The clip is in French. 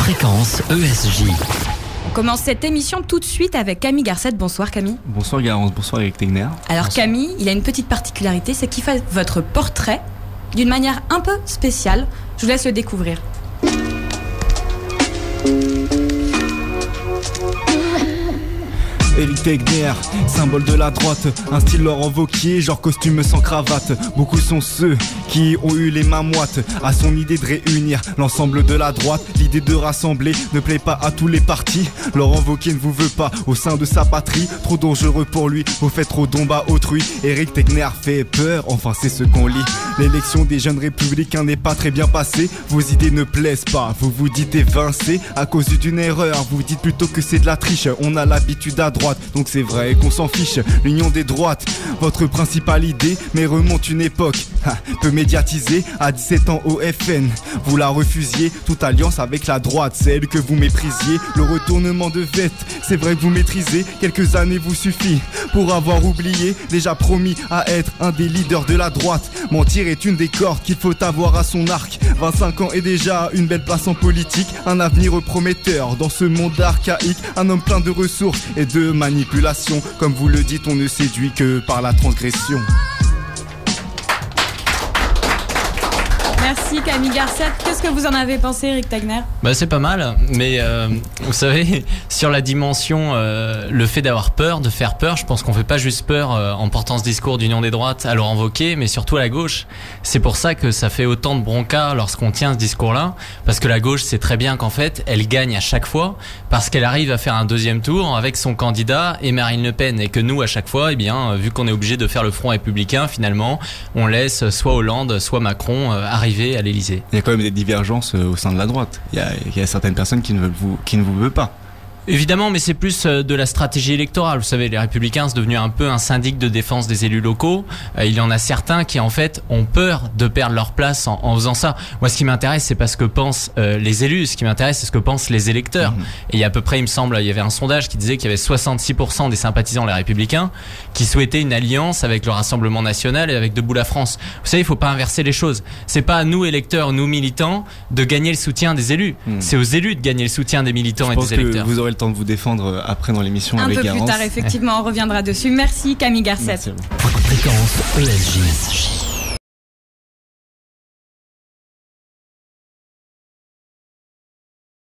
Fréquence ESJ. On commence cette émission tout de suite avec Camille Garcette. Bonsoir Camille. Bonsoir Garance, bonsoir Eric Tegner. Alors Bonsoir. Camille, il a une petite particularité, c'est qu'il fait votre portrait d'une manière un peu spéciale. Je vous laisse le découvrir. Eric Tegner, symbole de la droite, un style Laurent Wauquiez, genre costume sans cravate. Beaucoup sont ceux qui ont eu les mains moites à son idée de réunir l'ensemble de la droite. L'idée de rassembler ne plaît pas à tous les partis. Laurent Wauquiez ne vous veut pas au sein de sa patrie. Trop dangereux pour lui, vous faites trop d'ombre à autrui. Eric Tegner fait peur, enfin c'est ce qu'on lit. L'élection des jeunes républicains n'est pas très bien passée. Vos idées ne plaisent pas, vous vous dites évincé à cause d'une erreur. Vous dites plutôt que c'est de la triche. On a l'habitude à droite, donc c'est vrai qu'on s'en fiche. L'union des droites, votre principale idée, mais remonte une époque peu médiatisée. À 17 ans au FN, vous la refusiez. Toute alliance avec la droite, celle que vous méprisiez. Le retournement de veste, c'est vrai que vous maîtrisez. Quelques années vous suffit pour avoir oublié. Déjà promis à être un des leaders de la droite. Mentir est une des cordes qu'il faut avoir à son arc. 25 ans et déjà une belle place en politique. Un avenir prometteur dans ce monde archaïque. Un homme plein de ressources et de manipulation. Comme vous le dites, on ne séduit que par la transgression. Merci Camille Garcette. Qu'est-ce que vous en avez pensé, Eric Tegner ? C'est pas mal, mais vous savez, sur la dimension, le fait d'avoir peur, de faire peur, je pense qu'on fait pas juste peur en portant ce discours d'union des droites à Laurent Wauquiez, mais surtout à la gauche. C'est pour ça que ça fait autant de bronca lorsqu'on tient ce discours-là, parce que la gauche sait très bien qu'en fait, elle gagne à chaque fois, parce qu'elle arrive à faire un deuxième tour avec son candidat et Marine Le Pen, et que nous, à chaque fois, vu qu'on est obligé de faire le front républicain, finalement, on laisse soit Hollande, soit Macron arriver à l'Elysée. Il y a quand même des divergences au sein de la droite. Il y a certaines personnes qui ne vous veulent pas. Évidemment, mais c'est plus de la stratégie électorale. Vous savez, les Républicains, c'est devenu un peu un syndic de défense des élus locaux. Il y en a certains qui, en fait, ont peur de perdre leur place en faisant ça. Moi, ce qui m'intéresse, c'est pas ce que pensent les élus. Ce qui m'intéresse, c'est ce que pensent les électeurs. Et il y a à peu près, il me semble, il y avait un sondage qui disait qu'il y avait 66% des sympathisants les Républicains qui souhaitaient une alliance avec le Rassemblement National et avec Debout la France. Vous savez, il faut pas inverser les choses. C'est pas à nous, électeurs, nous, militants, de gagner le soutien des élus. C'est aux élus de gagner le soutien des militants et des électeurs. Vous aurez le temps de vous défendre après dans l'émission avec Garance. Un peu plus tard, effectivement, on reviendra dessus. Merci Camille Garcette. Merci à vous. Fréquence ESJ.